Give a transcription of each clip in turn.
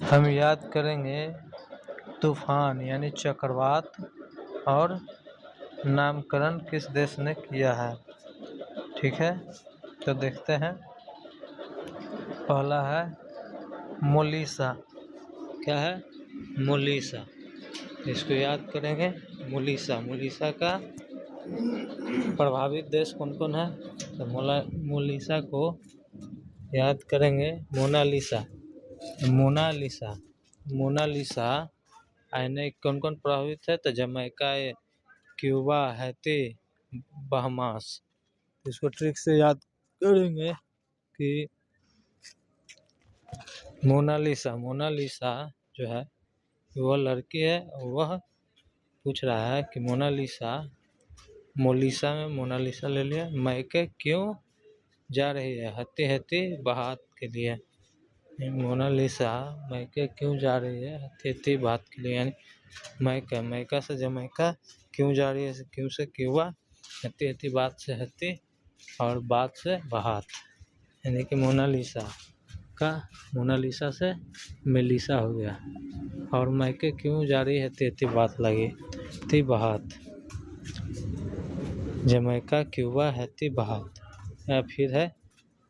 हम याद करेंगे तूफान यानी चक्रवात और नामकरण किस देश ने किया है। ठीक है, तो देखते हैं। पहला है मोलिसा। क्या है? मोलिसा। इसको याद करेंगे। मोलिसा का प्रभावित देश कौन कौन है? तो मोलिसा को याद करेंगे। मोनालिसा आने कौन कौन प्रभावित है? तो जमैका, क्यूबा, हैती, बहामास। इसको ट्रिक से याद करेंगे कि मोनालिसा जो है वह लड़की है। वह पूछ रहा है कि मोनालिसा में मोनालिसा ले लिया, मैके क्यों जा रही है? हत्ती बात के लिए। मोनालिसा मैके क्यों जा रही है? हत्ती बात के लिए। यानी मैका से जमैका, क्यों जा रही है? क्यों से क्यूबा, हत्ती बात से हत्ती, और बात से बात। यानी कि मोनालिसा से मेलिसा हो गया। और मैके क्यों जा रही है? हत्ती बात लगी, हत्ती बात। जमैका, क्यूबा, हैती, बात। या फिर है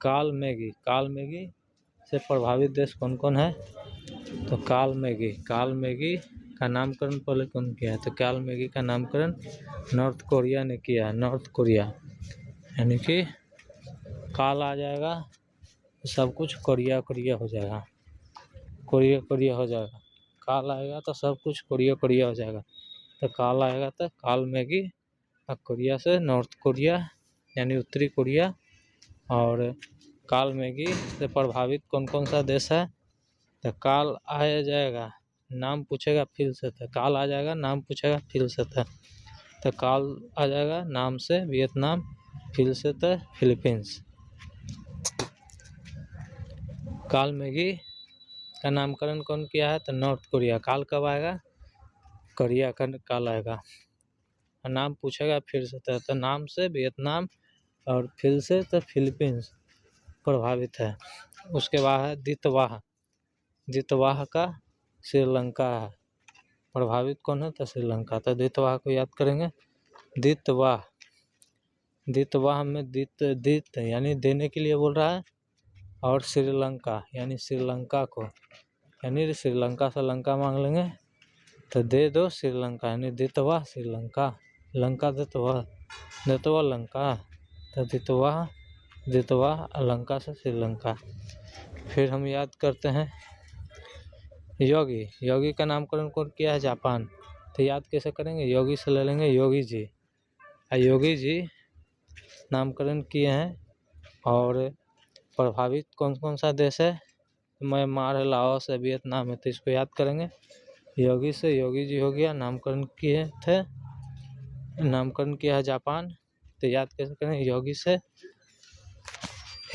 कालमेगी से प्रभावित देश कौन कौन है? तो कालमेगी का नामकरण पहले कौन किया है? तो कालमेगी का नामकरण नॉर्थ कोरिया ने किया है। North Korea. यानी कि काल आ जाएगा तो सब कुछ कोरिया हो जाएगा। कोरिया हो जाएगा। काल आएगा तो सब कुछ कोरिया हो जाएगा। तो काल आएगा तो कालमेगी, कोरिया से नॉर्थ कोरिया यानी उत्तरी कोरिया। और कालमेगी से प्रभावित कौन कौन सा देश है? तो काल आ जाएगा, नाम पूछेगा फिर से था। काल आ जाएगा, नाम पूछेगा फिर से था। तो काल आ जाएगा नाम से वियतनाम, फिर से था फिलीपींस। कालमेगी का नामकरण कौन किया है? तो नॉर्थ कोरिया। काल कब आएगा? कोरिया का काल आएगा। नाम पूछेगा फिर से था। तो नाम से वियतनाम और फिर से तो फिलीपींस प्रभावित है। उसके बाद है दितवाह का श्रीलंका है। प्रभावित कौन है? तो श्रीलंका। तो दितवाह को याद करेंगे। दितवाह में दित यानी देने के लिए बोल रहा है। और श्रीलंका यानी श्रीलंका को, यानी श्रीलंका से लंका मांग लेंगे तो दे दो श्रीलंका। यानी दितवाह श्रीलंका, लंका दितवाह लंका। तो दितवाह लंका से श्रीलंका। फिर हम याद करते हैं योगी का नामकरण कौन किया है? जापान। तो याद कैसे करेंगे? योगी से ले लेंगे योगी जी नामकरण किए हैं। और प्रभावित कौन कौन सा देश है? म्यांमार है, लाओस है, वियतनाम है। तो इसको याद करेंगे। योगी से योगी जी हो गया, नामकरण किए थे, नामकरण किया है जापान। तो याद कैसे करेंगे? योगी से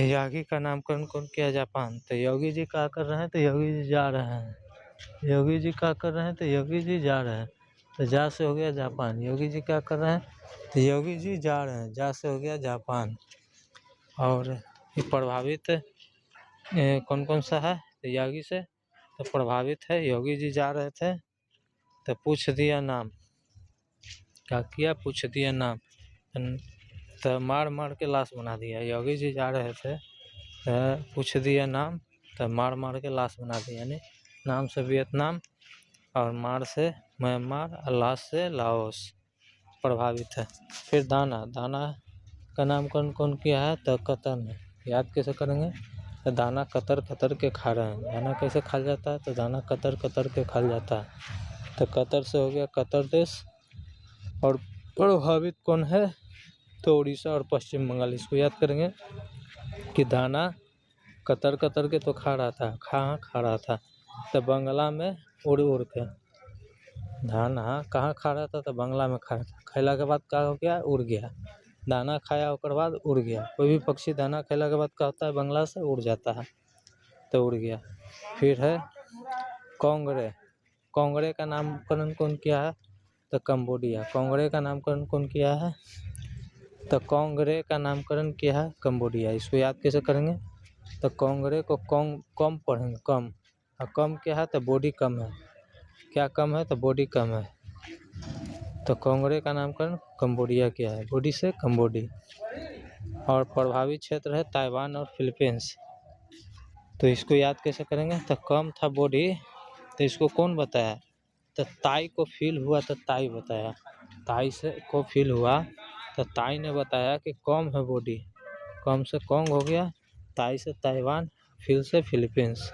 यागी का नामकरण कौन किया है? जापान। तो योगी जी क्या कर रहे हैं? तो योगी जी जा रहे हैं। योगी जी क्या कर रहे हैं? तो योगी जी जा रहे हैं। तो जा से हो गया जापान। योगी जी क्या कर रहे हैं? तो योगी जी जा रहे हैं। जा से हो गया जापान। और ये प्रभावित कौन कौन सा है? तो योगी से तो प्रभावित है। योगी जी जा रहे थे तो पूछ दिया नाम। क्या किया? पूछ दिया नाम। तो मार के लाश बना दिया। योगी जी जा रहे थे तो पूछ दिया नाम, तो मार के लाश बना दिया। यानी नाम से वियतनाम और मार से म्यांमार और लाश से लाओस प्रभावित है। फिर दाना का नामकरण कौन किया है? तो कतर ने। याद कैसे करेंगे? तो दाना कतर के खा रहे हैं। दाना कैसे खा जाता है? तो दाना कतर के खा जाता है। तो कतर से हो गया कतर देश। और प्रभावित कौन है? तो उड़ीसा और पश्चिम बंगाल। इसको याद करेंगे कि दाना कतर के तो खा रहा था तो बंगला में उड़ के। दाना कहाँ खा रहा था? तो बंगला में खा रहा था। खैला के बाद क्या हो गया? उड़ गया। दाना खाया और बाद उड़ गया। कोई भी पक्षी दाना खैला के बाद क्या होता है? बंगला से उड़ जाता है, तो उड़ गया। फिर है कोंगड़े का नामकरण कौन किया है? तो कंबोडिया। कोंगड़े का नामकरण कौन किया है? तो कोंगड़े का नामकरण किया है कंबोडिया। इसको याद कैसे करेंगे? तो कोंगड़े को कम पढ़ेंगे, कम और कम क्या है तो बॉडी कम है। क्या कम है तो बॉडी कम है। तो कांगड़े का नामकरण कंबोडिया किया है, बॉडी से कंबोडी। और प्रभावित क्षेत्र है ताइवान और फिलीपींस। तो इसको याद कैसे करेंगे, तो कम था बॉडी तो इसको कौन बताया, तो ताई को फील हुआ तो ताई बताया। ताई से को फील हुआ तो ताई ने बताया कि कम है बॉडी, कम से कॉन्ग हो गया, ताई से ताइवान, फील से फिलीपींस।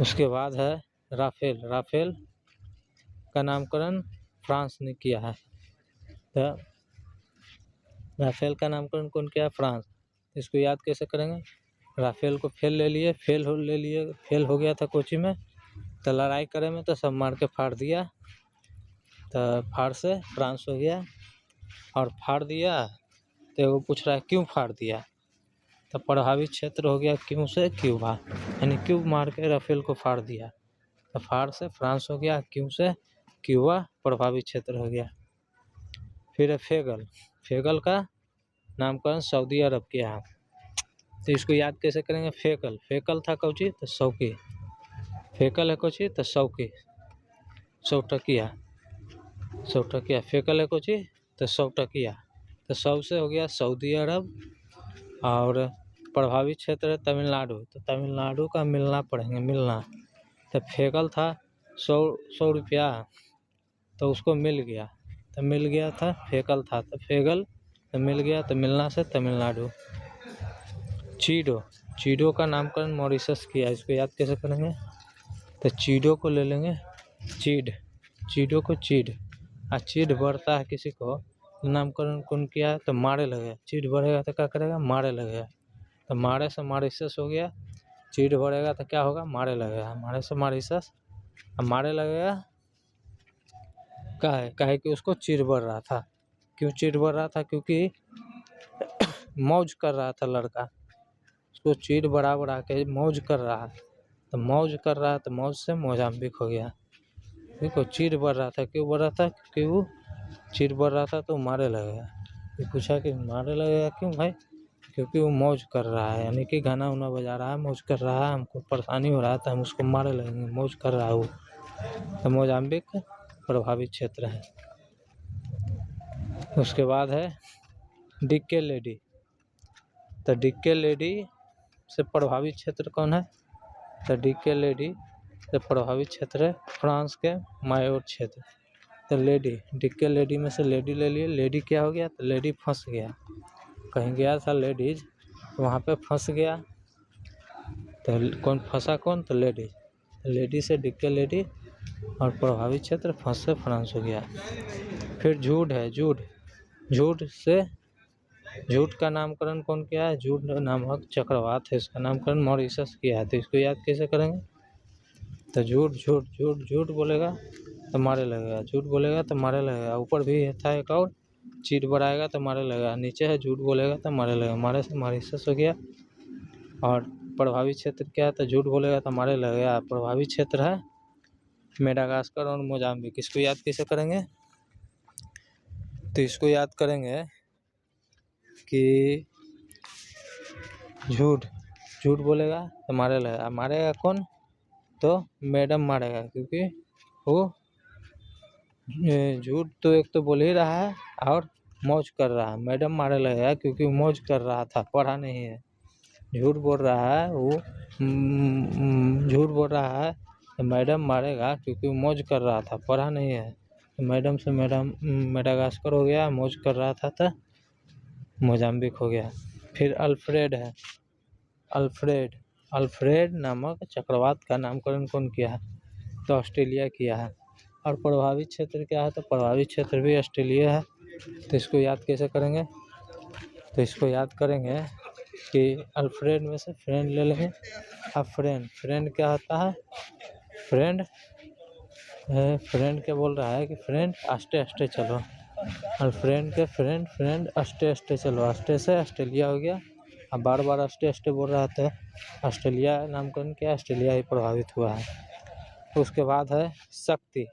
उसके बाद है राफेल। राफेल का नामकरण फ्रांस ने किया है। तो राफेल का नामकरण कौन किया है, फ्रांस। इसको याद कैसे करेंगे, राफेल को फेल ले लिए, फेल हो गया था कोची में, तो लड़ाई करे में तो सब मार के फाड़ दिया, तो फाड़ से फ्रांस हो गया। और फाड़ दिया तो वो पूछ रहा है क्यों फाड़ दिया, तो प्रभावित क्षेत्र हो गया क्यों से क्यूबा, यानी क्यूब मार के राफेल को फाड़ दिया, तो फाड़ से फ्रांस हो गया, क्यों से क्यूबा प्रभावित क्षेत्र हो गया। फिर है फेगल। फेगल का नामकरण सऊदी अरब किया है। तो इसको याद कैसे करेंगे, फेकल। फेकल था कौची तो सौकी, फेकल है कौची तो सौकी, सौटकिया, सौटकिया। फेकल है कौची तो सौटकिया। तो सौ से हो गया सऊदी अरब। और प्रभावित क्षेत्र है तमिलनाडु, तो तमिलनाडु का मिलना पढ़ेंगे, मिलना। तो फेकल था 100 रुपया, तो उसको मिल गया, तो मिल गया था, फेकल था तो फेगल, तो मिल गया तो मिलना से तमिलनाडु। चीडो। चीडो का नामकरण मॉरिशस किया, इसको याद कैसे करेंगे, तो चीडो को ले लेंगे, चीड, चीडो को चीड। चीड बढ़ता है किसी को, नामकरण कौन किया है तो मारे लगेगा। चीड बढ़ेगा तो क्या करेगा, मारे लगेगा, तो मारे से मॉरिशस हो गया। चीड बढ़ेगा तो क्या होगा, मारे लगेगा, मारे से मॉरिशस। मारे लगेगा काहे कि उसको चीड़ बढ़ रहा था। क्यों चीड़ बढ़ रहा था, क्योंकि मौज कर रहा था लड़का, उसको चीड़ बढ़ा के मौज कर रहा है, तो मौज कर रहा है तो मौज से मोजाम्बिक हो गया। देखो चीड़ बढ़ रहा था, क्यों बढ़ रहा था, क्योंकि वो चीड़ बढ़ रहा था तो मारे लगेगा। ये पूछा कि मारे लगेगा क्यों भाई, क्योंकि वो मौज कर रहा है, यानी कि गाना उना बजा रहा है, मौज कर रहा है, हमको परेशानी हो रहा है तो हम उसको मारे लगेंगे, मौज कर रहा है वो। तो मोजाम्बिक प्रभावित क्षेत्र है। उसके बाद है डिक्के लेडी। तो डिक्के लेडी से प्रभावित क्षेत्र कौन है, तो डिक्के लेडी से प्रभावित क्षेत्र है फ्रांस के मायोट क्षेत्र। तो लेडी, डिक्के लेडी में से लेडी ले लिए, लेडी क्या हो गया, तो लेडी फंस गया, कहीं गया था लेडीज, वहाँ पे फंस गया। तो कौन फंसा, कौन, तो लेडी, लेडी से डिक्के लेडी और प्रभावित क्षेत्र फंस से फ्रांस हो गया। फिर झूठ है, झूठ। झूठ से, झूठ का नामकरण कौन किया है, झूठ नामक चक्रवात है, इसका नामकरण मॉरिशस किया है। तो इसको याद कैसे करेंगे, तो झूठ झूठ झूठ झूठ बोलेगा तो मारे लगेगा, झूठ बोलेगा तो मारे लगेगा। ऊपर भी था एक और, चीट बढ़ाएगा तो मारे लगेगा, नीचे है झूठ बोलेगा तो मारे लगेगा, मारे से मॉरिशस हो गया। और प्रभावित क्षेत्र क्या है, तो झूठ बोलेगा तो मारे लगेगा, प्रभावित क्षेत्र है मेडागास्कर और मोजाम्बिक। इसको याद कैसे करेंगे, तो इसको याद करेंगे कि झूठ, झूठ बोलेगा तो मारे लगेगा, मारेगा कौन, तो मैडम मारेगा, क्योंकि वो झूठ तो एक तो बोल ही रहा है और मौज कर रहा है। मैडम मारे लगेगा क्योंकि वो मौज कर रहा था, पढ़ा नहीं है। झूठ बोल रहा है वो, झूठ बोल रहा है तो मैडम मारेगा क्योंकि वो मौज कर रहा था, पढ़ा नहीं है। तो मैडम से मैडम मेडागास्कर हो गया, मौज कर रहा था तो मोजाम्बिक हो गया। फिर अल्फ्रेड है, अल्फ्रेड। अल्फ्रेड नामक चक्रवात का नामकरण कौन किया है, तो ऑस्ट्रेलिया किया है। और प्रभावित क्षेत्र क्या है, तो प्रभावित क्षेत्र भी ऑस्ट्रेलिया है। तो इसको याद कैसे करेंगे, तो इसको याद करेंगे कि अल्फ्रेड में से फ्रेंड ले लेंगे। अब फ्रेंड, फ्रेंड क्या होता है, फ्रेंड, फ्रेंड क्या बोल रहा है कि फ्रेंड आस्ते आस्ते चलो। अल्फ्रेड के फ्रेंड, फ्रेंड आस्ते आस्ते चलो, आस्ते से ऑस्ट्रेलिया हो गया। अब बार बार आस्ते आस्ते बोल रहा था, ऑस्ट्रेलिया नामकरण क्या, ऑस्ट्रेलिया ही प्रभावित हुआ है। तो उसके बाद है शक्ति।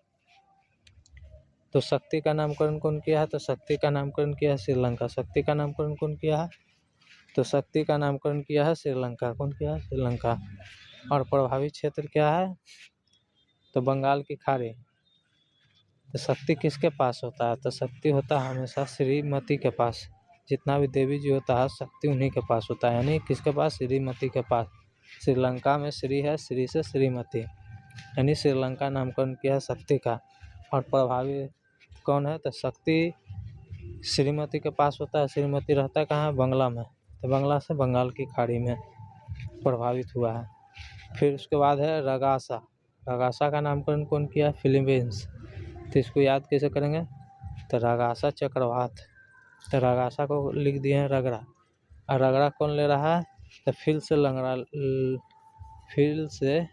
तो शक्ति का नामकरण कौन किया है, तो शक्ति का नामकरण किया है श्रीलंका। शक्ति का नामकरण कौन किया है, तो शक्ति का नामकरण किया है श्रीलंका। कौन किया है, श्रीलंका। और प्रभावित क्षेत्र क्या है, तो बंगाल की खाड़ी। तो शक्ति किसके पास होता है, तो शक्ति होता है हमेशा श्रीमती के पास। जितना भी देवी जी होता है शक्ति उन्हीं के पास होता है, यानी किसके पास, श्रीमती के पास। श्रीलंका में श्री है, श्री से श्रीमती, यानी श्रीलंका नामकरण किया है शक्ति का। और प्रभावी कौन है, तो शक्ति श्रीमती के पास होता है। श्रीमती रहता है कहाँ, बंगला में, तो बंगला से बंगाल की खाड़ी में प्रभावित हुआ है। फिर उसके बाद है रगासा। रगासा का नामकरण कौन किया, फिलीपींस। तो इसको याद कैसे करेंगे, तो रगासा चक्रवात। तो रगासा को लिख दिए हैं रगड़ा। और रगड़ा कौन ले रहा है, तो फिल से लंगड़ा, फिल से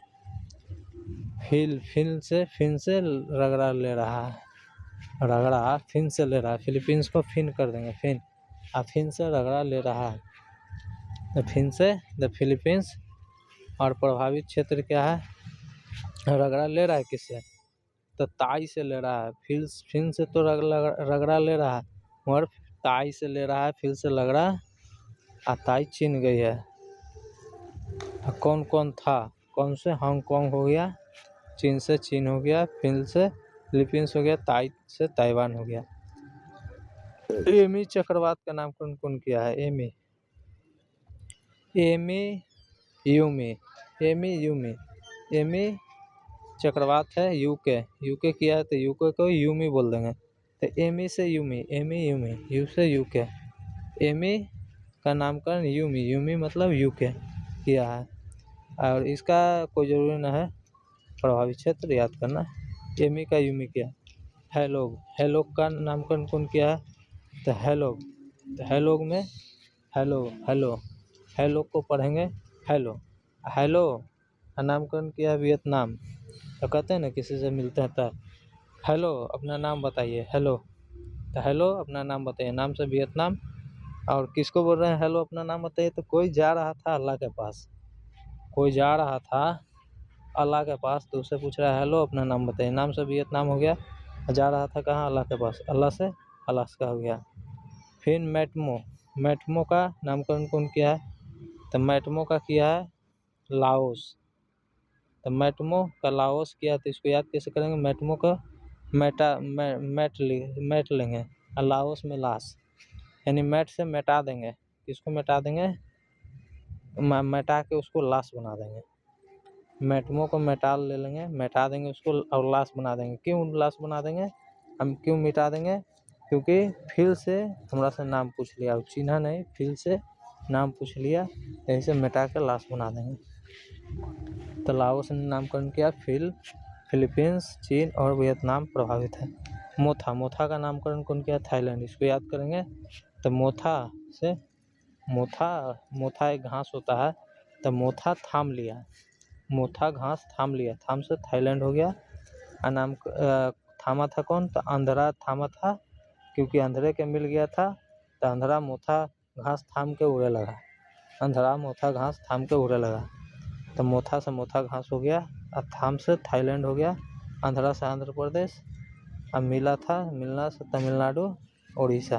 रगड़ा ले रहा है। रगड़ा फिन से ले रहा है, फिलीपींस को फिन कर देंगे, फिन। और फिन से रगड़ा ले रहा है, तो फिन से द फिलीपींस। और प्रभावित क्षेत्र क्या है, रगड़ा ले रहा है किससे, तो ताई से ले रहा है। फिन से तो रगड़ा ले रहा है, मगर ताई से ले रहा है, फिर से रगड़ा। और ताई चीन गई है। कौन कौन था, कौन से, हांगकांग हो गया, चीन से चीन हो गया, फिन से फिलीपींस हो गया, ताई से ताइवान हो गया। एमी चक्रवात का नाम कौन कौन किया है, एमी यूमी। एमी चक्रवात है यूके किया है, तो यूके को यूमी बोल देंगे। तो एमी से यूमी, यू से यूके। एमी का नामकरण यूमी मतलब यूके किया है। और इसका कोई ज़रूरी न है, प्रभावित क्षेत्र याद करना। एमी का यूमी किया। हेलोग का नामकरण कौन किया है, तो हेलोग में हेलो को पढ़ेंगे हेलो का नामकरण किया वियतनाम। तो कहते हैं ना किसी से मिलते हैं तो हेलो अपना नाम बताइए, हेलो, तो हेलो अपना नाम बताइए, नाम से वियतनाम। और किसको बोल रहे हैं हेलो अपना नाम बताइए, तो कोई जा रहा था अल्लाह के पास, तो उससे पूछ रहा है हेलो अपना नाम बताइए, नाम से वियतनाम हो गया, जा रहा था कहाँ, अल्लाह के पास, अल्लाह से अलास्का हो गया। फिर मैटमो का नामकरण कौन किया है, तो मैटमो का किया है लाओस। तो मैटमो का लाओस किया, तो इसको याद कैसे करेंगे, मैटमो का मैट लेंगे, और लाओस में लाश, यानी मैट से मिटा देंगे। किसको मिटा देंगे, मिटा के उसको लाश बना देंगे। मैटमो को ले लेंगे, मिटा देंगे उसको और लाश बना देंगे। क्यों लाश बना देंगे, हम क्यों मिटा देंगे, क्योंकि फिर से हमरा से नाम पूछ लिया, चिन्हा नहीं, फिर से नाम पूछ लिया, यहीं से मिटा के लाश बना देंगे। तो लाओस ने नामकरण किया, फिलीपींस, चीन और वियतनाम प्रभावित है। मोथा का नामकरण कौन किया, थाईलैंड। इसको याद करेंगे, तो मोथा एक घास होता है, तो मोथा घास थाम लिया, थाम से थाईलैंड हो गया। नाम थामा था कौन, तो अंधरा थामा था, क्योंकि अंधरे के मिल गया था, तो अंधरा मोथा घास थाम के उड़े लगा, तो मोथा से मोथा घास हो गया, और थाम से थाईलैंड हो गया, अंधरा से आंध्र प्रदेश, और मिलना से तमिलनाडु, उड़ीसा।